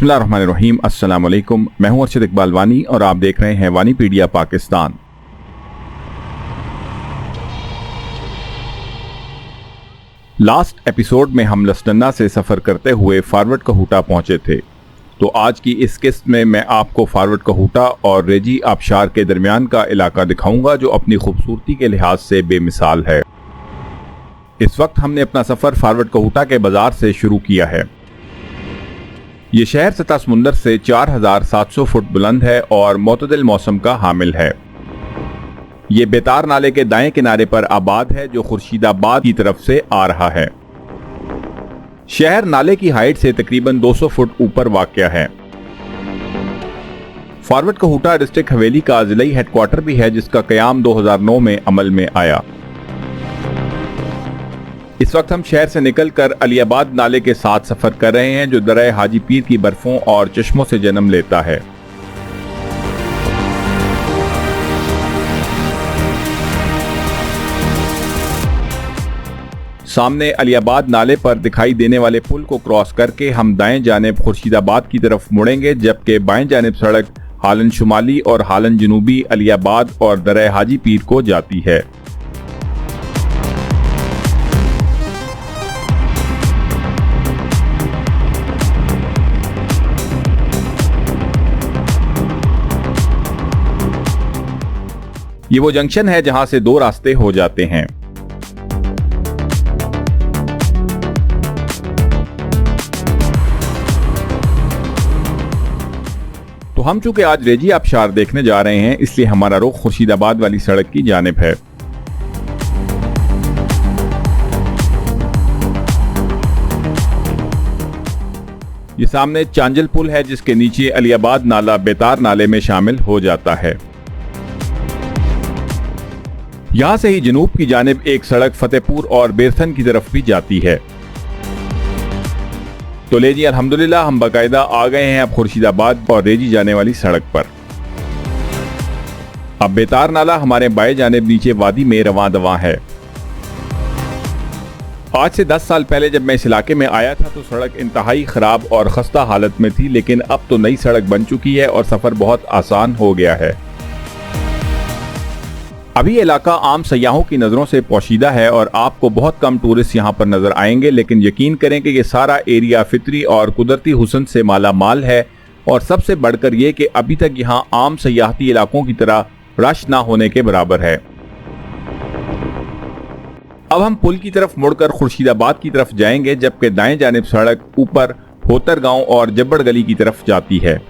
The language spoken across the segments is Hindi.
बिस्मिल्लाहिर्रहमानिर्रहीम। अस्सलाम वालेकुम। मैं हूं अर्शद इकबाल वानी और आप देख रहे हैं वानीपीडिया पाकिस्तान। लास्ट एपिसोड में हम लस्टन्ना से सफ़र करते हुए फारवर्ड कहूटा पहुंचे थे, तो आज की इस किस्त में मैं आपको फारवर्ड कहूटा और रेजी आबशार के दरमियान का इलाका दिखाऊंगा जो अपनी खूबसूरती के लिहाज से बेमिसाल है। इस वक्त हमने अपना सफ़र फारवर्ड कहूटा के बाज़ार से शुरू किया है। ये शहर सतह समुंदर से 4700 फुट बुलंद है और मोतदिल मौसम का हामिल है। ये बेतार नाले के दाएं किनारे पर आबाद है जो खुर्शीदाबाद की तरफ से आ रहा है। शहर नाले की हाइट से तकरीबन 200 फुट ऊपर वाक़या है। फारवर्ड कहूटा डिस्ट्रिक्ट हवेली का जिलाई हेडक्वार्टर भी है जिसका क़याम 2009 में अमल में आया। इस वक्त हम शहर से निकलकर अलीआबाद नाले के साथ सफर कर रहे हैं जो दरिया हाजी पीर की बर्फों और चश्मों से जन्म लेता है। सामने अलीआबाद नाले पर दिखाई देने वाले पुल को क्रॉस करके हम दाएं जानिब खुर्शीदाबाद की तरफ मुड़ेंगे, जबकि बाएं जानिब सड़क हालन शुमाली और हालन जनूबी अलीआबाद और दरिया हाजी पीर को जाती है। ये वो जंक्शन है जहां से दो रास्ते हो जाते हैं। तो हम चूंकि आज रेजी आबशार देखने जा रहे हैं इसलिए हमारा रुख खुर्शीदाबाद वाली सड़क की जानिब है। ये सामने चांजल पुल है जिसके नीचे अलीआबाद नाला बेतार नाले में शामिल हो जाता है। यहां से ही जनूब की जानिब एक सड़क फतेहपुर और बेरथन की तरफ भी जाती है। तो ले जी अल्हम्दुलिल्लाह हम बाकायदा आ गए हैं अब खुर्शीदाबाद और रेजी जाने वाली सड़क पर। अब बेतार नाला हमारे बाएं जानिब नीचे वादी में रवां दवां है। आज से 10 साल पहले जब मैं इस इलाके में आया था तो सड़क इंतहाई खराब और खस्ता हालत में थी, लेकिन अब तो नई सड़क बन चुकी है और सफर बहुत आसान हो गया है। अभी ये इलाका आम सयाहों की नज़रों से पोशीदा है और आपको बहुत कम टूरिस्ट यहाँ पर नज़र आएंगे, लेकिन यकीन करें कि ये सारा एरिया फितरी और कुदरती हुस्न से माला माल है। और सबसे बढ़कर ये कि अभी तक यहाँ आम सयाहती इलाकों की तरह रश ना होने के बराबर है। अब हम पुल की तरफ मुड़कर खुर्शीदाबाद की तरफ जाएंगे, जबकि दाएं जानिब सड़क ऊपर होतर गांव और जब्बड़ गली की तरफ जाती है।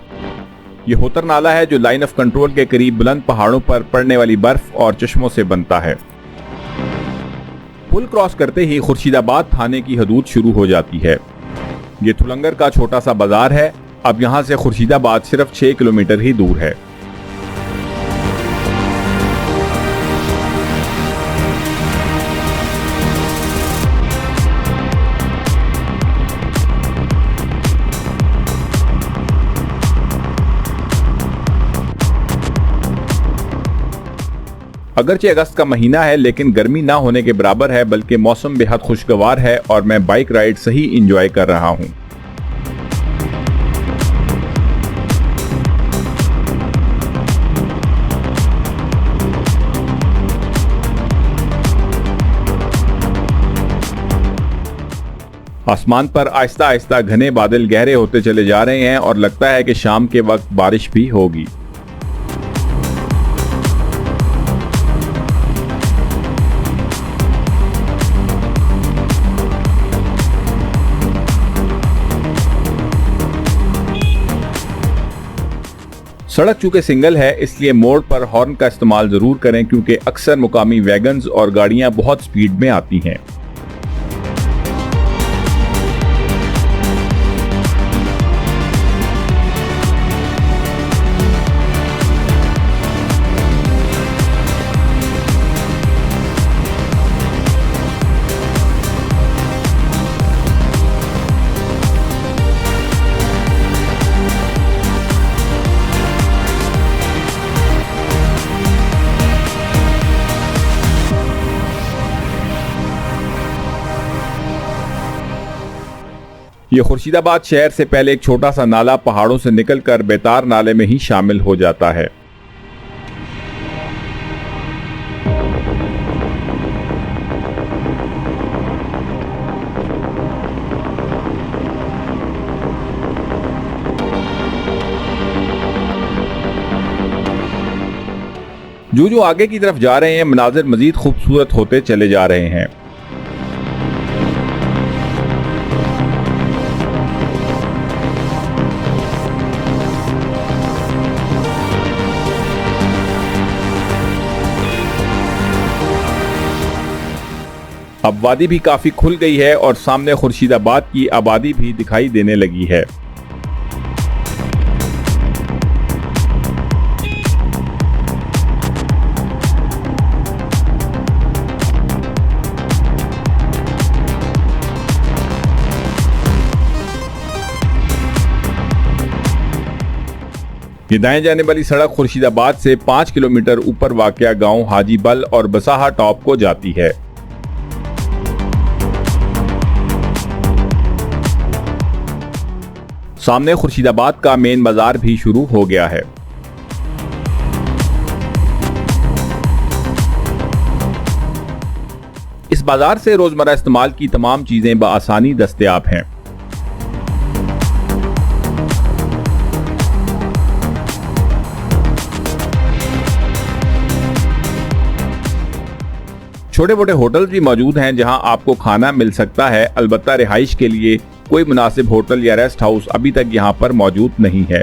ये होतर नाला है जो लाइन ऑफ कंट्रोल के करीब बुलंद पहाड़ों पर पड़ने वाली बर्फ और चश्मों से बनता है। पुल क्रॉस करते ही खुर्शीदाबाद थाने की हदूद शुरू हो जाती है। ये थुलंगर का छोटा सा बाजार है। अब यहाँ से खुर्शीदाबाद सिर्फ 6 किलोमीटर ही दूर है। अगरचे अगस्त का महीना है लेकिन गर्मी ना होने के बराबर है, बल्कि मौसम बेहद खुशगवार है और मैं बाइक राइड सही एंजॉय कर रहा हूं। आसमान पर आहिस्ता आहिस्ता घने बादल गहरे होते चले जा रहे हैं और लगता है कि शाम के वक्त बारिश भी होगी। सड़क चूंकि सिंगल है इसलिए मोड़ पर हॉर्न का इस्तेमाल जरूर करें क्योंकि अक्सर मुकामी वैगन्स और गाड़ियां बहुत स्पीड में आती हैं। ये खुर्शीदाबाद शहर से पहले एक छोटा सा नाला पहाड़ों से निकलकर बेतार नाले में ही शामिल हो जाता है। जो आगे की तरफ जा रहे हैं, मनाजिर मजीद खूबसूरत होते चले जा रहे हैं। अब वादी भी काफी खुल गई है और सामने खुर्शीदाबाद की आबादी भी दिखाई देने लगी है। ये दाएं जाने वाली सड़क खुर्शीदाबाद से 5 किलोमीटर ऊपर वाक़या गांव हाजी बल और बसाहा टॉप को जाती है। सामने खुर्शीदाबाद का मेन बाजार भी शुरू हो गया है। इस बाजार से रोजमर्रा इस्तेमाल की तमाम चीजें बआसानी दस्तयाब हैं। छोटे मोटे होटल भी मौजूद हैं जहां आपको खाना मिल सकता है। अलबत्ता रिहाइश के लिए कोई मुनासिब होटल या रेस्ट हाउस अभी तक यहां पर मौजूद नहीं है।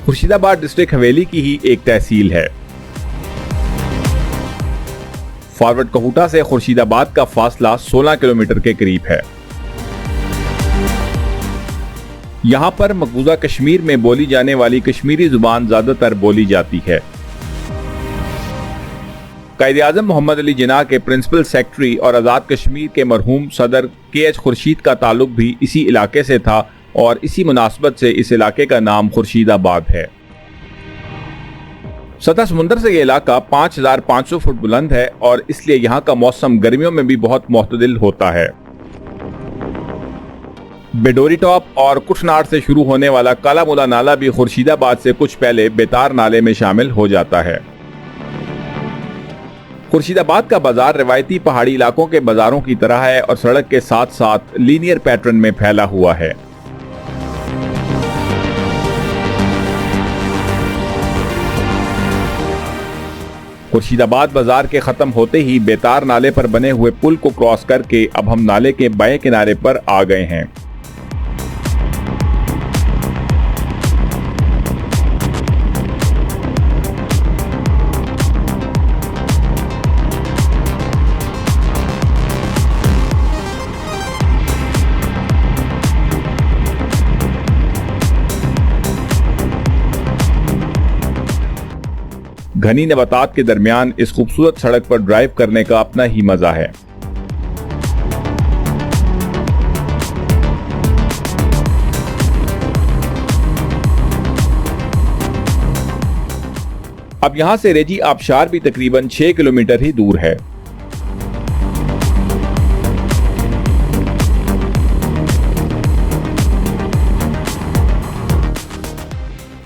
खुर्शीदाबाद डिस्ट्रिक्ट हवेली की ही एक तहसील है। फॉरवर्ड कहूटा से खुर्शीदाबाद का फासला 16 किलोमीटर के करीब है। यहाँ पर मकबूजा कश्मीर में बोली जाने वाली कश्मीरी जुबान ज्यादातर बोली जाती है। कायद-ए-आज़म मोहम्मद अली जिन्ना के प्रिंसिपल सेक्रेटरी और आज़ाद कश्मीर के मरहूम सदर के.एच. खुर्शीद का ताल्लुक भी इसी इलाके से था और इसी मुनासबत से इस इलाके का नाम खुर्शीदाबाद है। सतह समुंदर से यह इलाका 5500 फुट बुलंद है और इसलिए यहाँ का मौसम गर्मियों में भी बहुत मोतदिल होता है। बेडोरी टॉप और कुठनाड़ से शुरू होने वाला काला मुला नाला भी खुर्शीदाबाद से कुछ पहले बेतार नाले में शामिल हो जाता है। खुर्शीदाबाद का बाजार रिवायती पहाड़ी इलाकों के बाजारों की तरह है और सड़क के साथ साथ लीनियर पैटर्न में फैला हुआ है। खुर्शीदाबाद बाजार के खत्म होते ही बेतार नाले पर बने हुए पुल को क्रॉस करके अब हम नाले के बाएं किनारे पर आ गए हैं। घनी नबातात के दरमियान इस खूबसूरत सड़क पर ड्राइव करने का अपना ही मजा है। अब यहां से रेजी आबशार भी तकरीबन 6 किलोमीटर ही दूर है।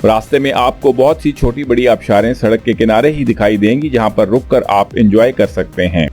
रास्ते में आपको बहुत सी छोटी बड़ी आबशारें सड़क के किनारे ही दिखाई देंगी जहां पर रुककर आप एंजॉय कर सकते हैं।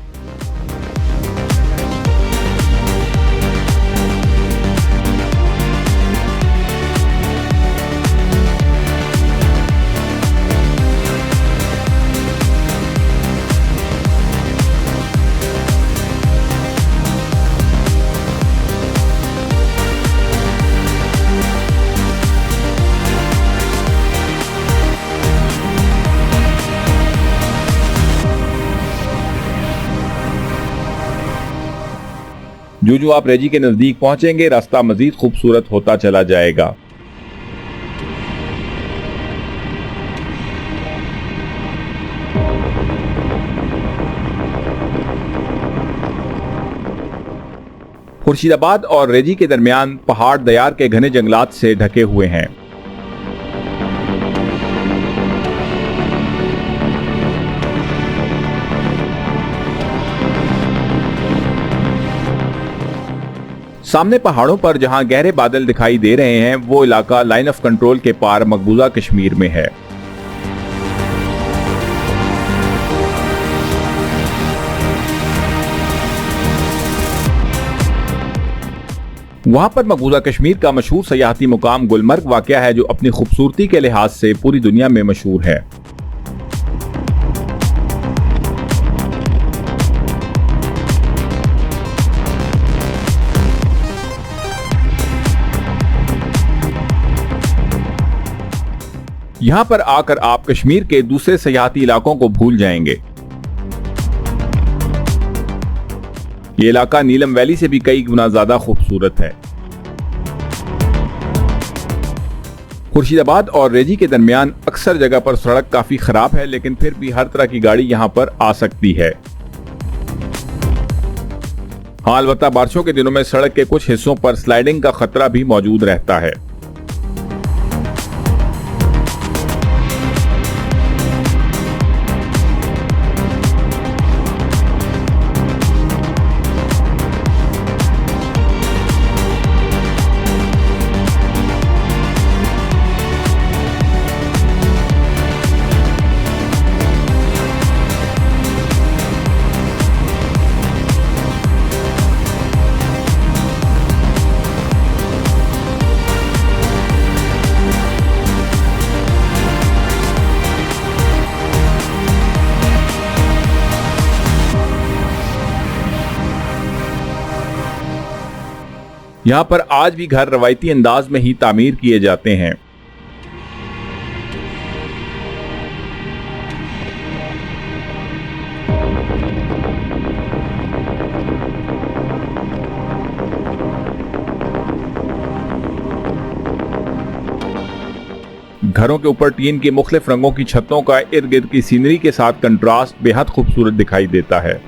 जो आप रेजी के नजदीक पहुंचेंगे रास्ता मजीद खूबसूरत होता चला जाएगा। खुर्शीदाबाद और रेजी के दरमियान पहाड़ दयार के घने जंगलात से ढके हुए हैं। सामने पहाड़ों पर जहां गहरे बादल दिखाई दे रहे हैं वो इलाका लाइन ऑफ कंट्रोल के पार मकबूजा कश्मीर में है। वहां पर मकबूजा कश्मीर का मशहूर सयाहती मुकाम गुलमर्ग वाक़या है, जो अपनी खूबसूरती के लिहाज से पूरी दुनिया में मशहूर है। यहां पर आकर आप कश्मीर के दूसरे सयाहती इलाकों को भूल जाएंगे। ये इलाका नीलम वैली से भी कई गुना ज्यादा खूबसूरत है। खुर्शीदाबाद और रेजी के दरमियान अक्सर जगह पर सड़क काफी खराब है, लेकिन फिर भी हर तरह की गाड़ी यहां पर आ सकती है। हाँ, अलबत्ता बारिशों के दिनों में सड़क के कुछ हिस्सों पर स्लाइडिंग का खतरा भी मौजूद रहता है। यहाँ पर आज भी घर रवायती अंदाज में ही तामीर किए जाते हैं। घरों के ऊपर टीन की मुख्तलिफ रंगों की छतों का इर्द गिर्द की सीनरी के साथ कंट्रास्ट बेहद खूबसूरत दिखाई देता है।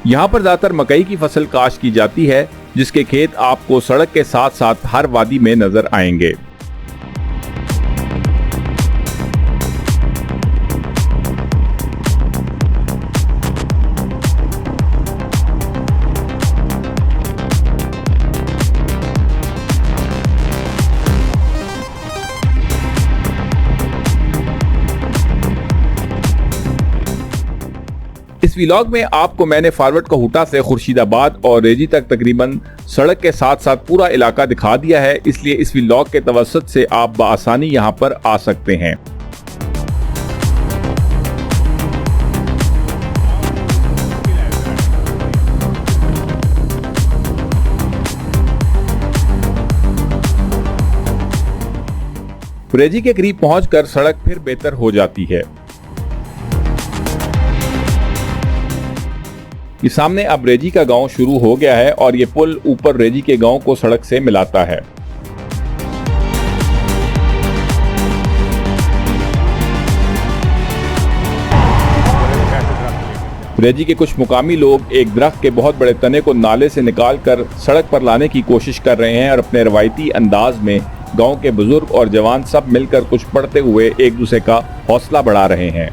यहाँ पर ज्यादातर मकई की फसल काश्त की जाती है, जिसके खेत आपको सड़क के साथ साथ हर वादी में नजर आएंगे। इस व्लॉग में आपको मैंने फारवर्ड कहूटा से खुर्शीदाबाद और रेजी तक तकरीबन सड़क के साथ साथ पूरा इलाका दिखा दिया है, इसलिए इस व्लॉग के तवस्सुत से आप बआसानी यहां पर आ सकते हैं। रेजी के करीब पहुंचकर सड़क फिर बेहतर हो जाती है। ये सामने अब रेजी का गांव शुरू हो गया है और ये पुल ऊपर रेजी के गांव को सड़क से मिलाता है। रेजी के कुछ मुकामी लोग एक दरख्त के बहुत बड़े तने को नाले से निकालकर सड़क पर लाने की कोशिश कर रहे हैं और अपने रवायती अंदाज में गांव के बुजुर्ग और जवान सब मिलकर कुछ पढ़ते हुए एक दूसरे का हौसला बढ़ा रहे हैं।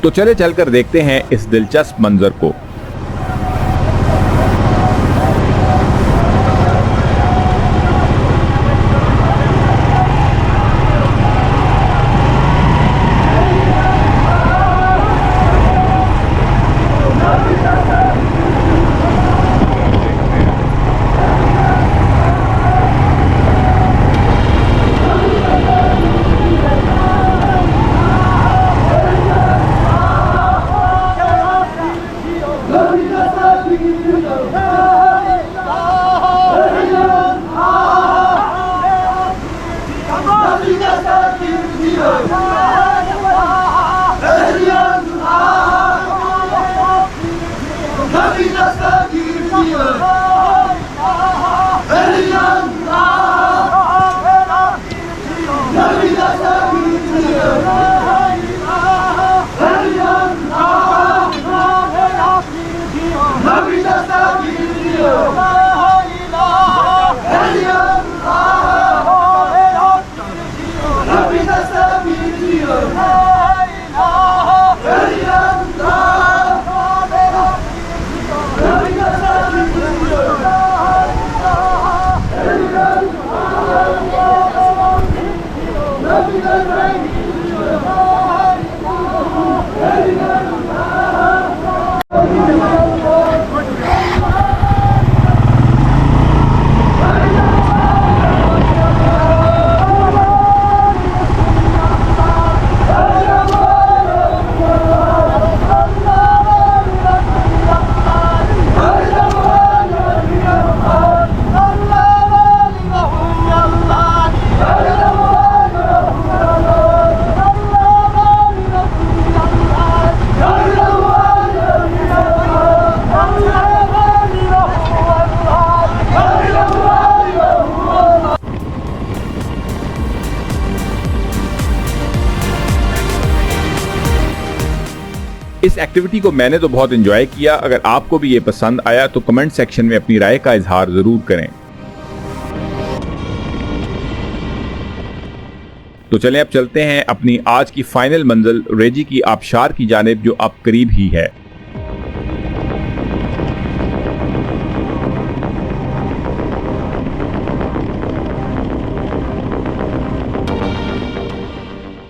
तो चले चलकर देखते हैं इस दिलचस्प मंजर को। Nabi एक्टिविटी को मैंने तो बहुत एंजॉय किया। अगर आपको भी ये पसंद आया तो कमेंट सेक्शन में अपनी राय का इजहार जरूर करें। तो चलें अब चलते हैं अपनी आज की फाइनल मंजिल रेजी की आबशार की जानिब, जो अब करीब ही है।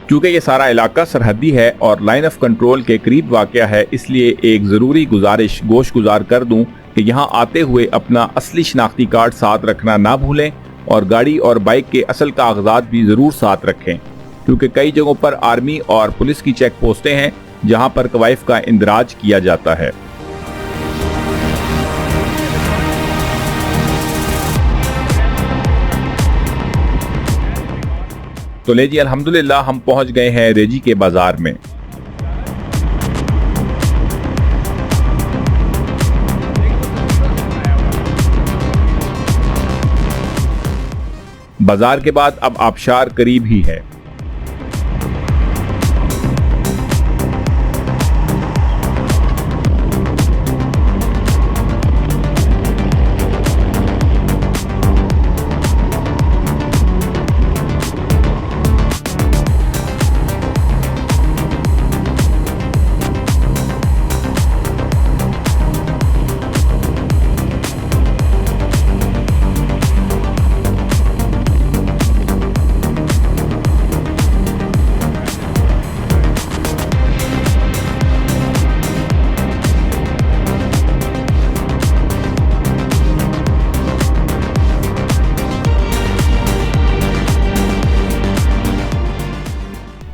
क्योंकि ये सारा इलाका सरहदी है और लाइन ऑफ कंट्रोल के करीब वाक़या है, इसलिए एक ज़रूरी गुजारिश गोशगुजार कर दूं कि यहाँ आते हुए अपना असली शनाख्ती कार्ड साथ रखना ना भूलें और गाड़ी और बाइक के असल कागजात भी ज़रूर साथ रखें, क्योंकि कई जगहों पर आर्मी और पुलिस की चेक पोस्टें हैं जहाँ पर कवाइफ का इंदराज किया जाता है। तो ले जी, अल्हम्दुलिल्लाह हम पहुंच गए हैं रेजी के बाजार में। बाजार के बाद अब आबशार करीब ही है।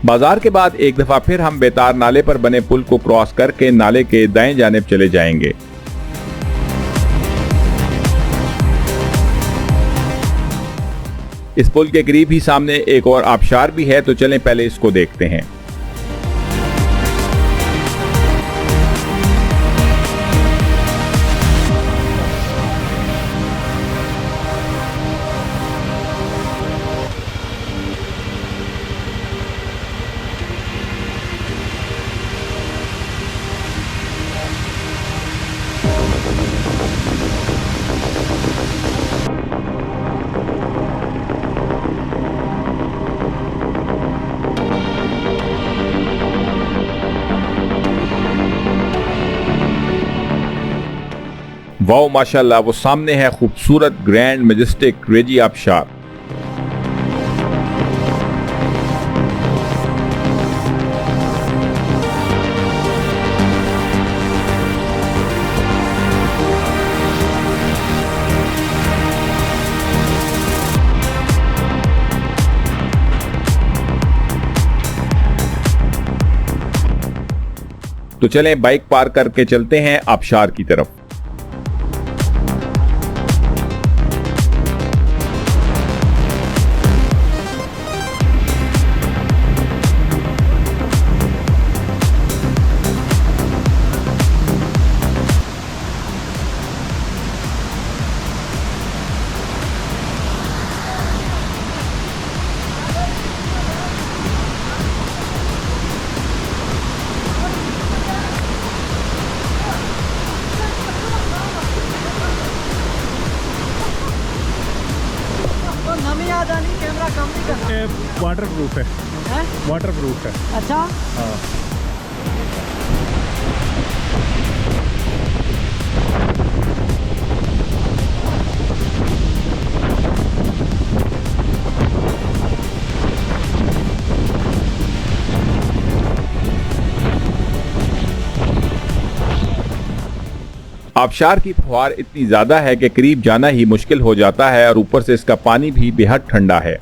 बाजार के बाद एक दफा फिर हम बेतार नाले पर बने पुल को क्रॉस करके नाले के दाएं जानिब चले जाएंगे। इस पुल के करीब ही सामने एक और आबशार भी है, तो चलें पहले इसको देखते हैं। वाओ माशाल्लाह, वो सामने है खूबसूरत ग्रैंड मैजेस्टिक रेजी आबशार। तो चलें बाइक पार्क करके चलते हैं आबशार की तरफ। कैमरा कम नहीं करना। वाटर प्रूफ है, वाटर प्रूफ है। अच्छा हाँ। आबशार की फुहार इतनी ज्यादा है कि करीब जाना ही मुश्किल हो जाता है और ऊपर से इसका पानी भी बेहद ठंडा है।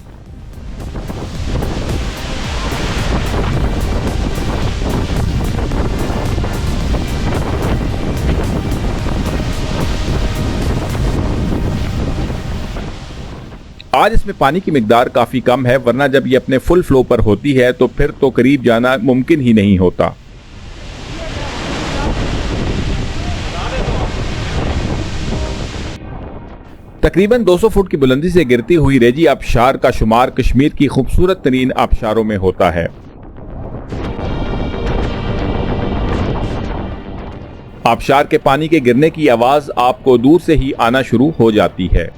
आज इसमें पानी की मिकदार काफी कम है, वरना जब ये अपने फुल फ्लो पर होती है तो फिर तो करीब जाना मुमकिन ही नहीं होता। तकरीबन 200 फुट की बुलंदी से गिरती हुई रेजी आबशार का शुमार कश्मीर की खूबसूरत तरीन आबशारों में होता है। आबशार के पानी के गिरने की आवाज आपको दूर से ही आना शुरू हो जाती है।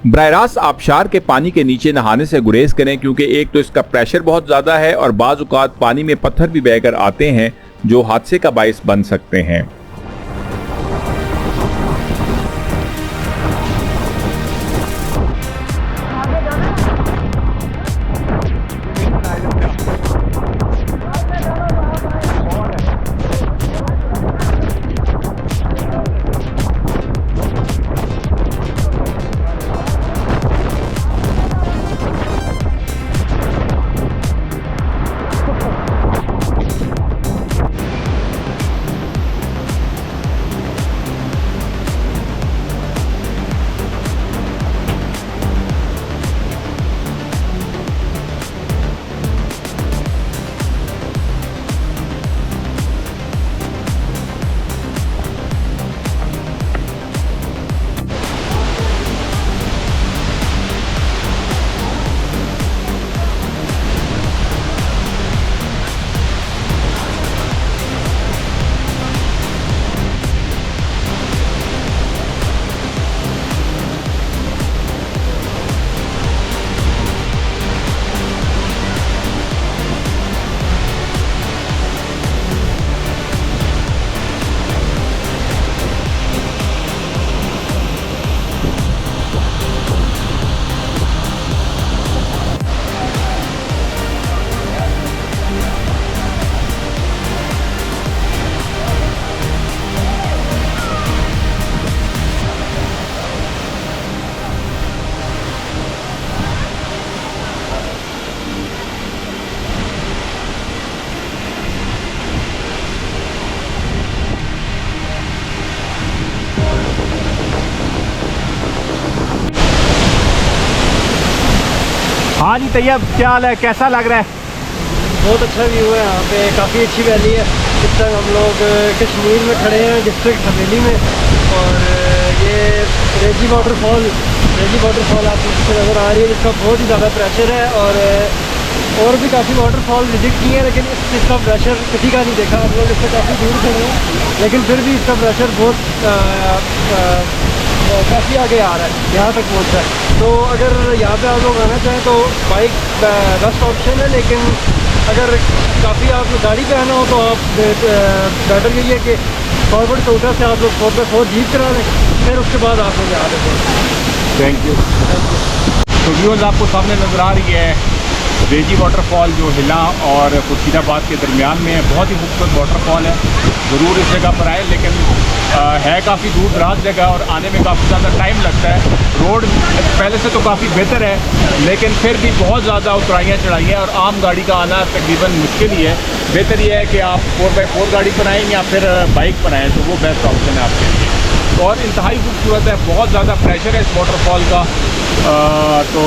बराह रास्त आबशार के पानी के नीचे नहाने से गुरेज करें, क्योंकि एक तो इसका प्रेशर बहुत ज्यादा है और बाज़ औक़ात पानी में पत्थर भी बहकर आते हैं जो हादसे का बाइस बन सकते हैं। हाँ जी तैयब, क्या हाल है, कैसा लग रहा है? बहुत अच्छा व्यू है यहाँ पे, काफ़ी अच्छी वैली है। इस टाइम हम लोग कश्मीर में खड़े हैं, डिस्ट्रिक्ट हवेली में। और ये रेजी वाटरफॉल आपको नज़र आ रही है, जिसका बहुत ही ज़्यादा प्रेशर है। और भी काफ़ी वाटरफॉल विजिट किए हैं, लेकिन इसका प्रेशर किसी का नहीं देखा। हम लोग इससे काफ़ी दूर खड़े हैं, लेकिन फिर भी इसका प्रेशर बहुत काफ़ी आगे आ रहा है, यहाँ तक पहुँच रहा है। तो अगर यहाँ पे आप लोग आना चाहें तो बाइक बेस्ट ऑप्शन है, लेकिन अगर काफ़ी आप गाड़ी पे आना हो तो आप बेटर यही है कि फॉरवर्ड कोटा से आप लोग 4x4 जीप करा लें, फिर उसके बाद आप लोग यहाँ पे। Thank you. तो व्यूअर्स, आपको सामने नज़र आ रही है रेजी वाटरफॉल जो हिला और खुर्शीदाबाद के दरमियान में है। बहुत ही खूबसूरत वाटरफॉल है, ज़रूर इस जगह पर आए, लेकिन है काफ़ी दूर दराज जगह और आने में काफ़ी ज़्यादा टाइम लगता है। रोड पहले से तो काफ़ी बेहतर है, लेकिन फिर भी बहुत ज़्यादा उतराइयाँ चढ़ाइयाँ और आम गाड़ी का आना तकरीबन मुश्किल ही है। बेहतर यह है कि आप 4x4 गाड़ी पर आएँ या फिर बाइक पर आएँ, तो वो बेस्ट ऑप्शन है आपके लिए। और इंतहाई खूबसूरत है, बहुत ज़्यादा प्रेशर है इस वाटरफॉल का, तो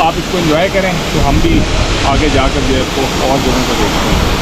आप इसको एंजॉय करें। तो हम भी आगे जाकर जो है इसको और जगहों को देखते हैं।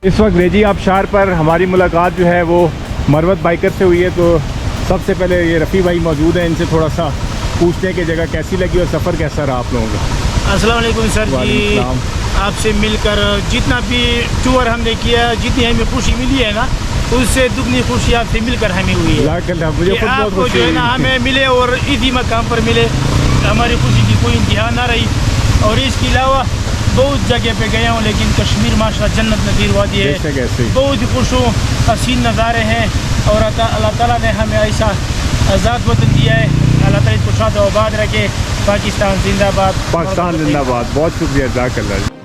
इस वक्त रेजी आबशार पर हमारी मुलाकात जो है वो मरवत बाइकर से हुई है। तो सबसे पहले ये रफ़ी भाई मौजूद हैं, इनसे थोड़ा सा पूछते हैं कि जगह कैसी लगी और सफ़र कैसा रहा आप लोगों का। अस्सलाम वालेकुम सर जी, आपसे मिलकर जितना भी टूर हमने किया, जितनी हमें खुशी मिली है ना, उससे दुगनी खुशी आपसे मिलकर हमें हुई है। मुझे आपको जो है ना हमें मिले और इसी मकाम पर मिले, हमारी खुशी की कोई इंतहा ना रही। और इसके अलावा बहुत जगह पे गया हूँ, लेकिन कश्मीर माशाल्लाह जन्नत नज़ीर वादी है, बहुत खुश हूँ, हसीन नज़ारे हैं। और अल्लाह ताला ने हमें ऐसा आज़ाद वतन दिया है, अल्लाह ताला इसको शाद आबाद रखे। पाकिस्तान जिंदाबाद, पाकिस्तान जिंदाबाद। बहुत शुक्रिया, जज़ाकल्लाह।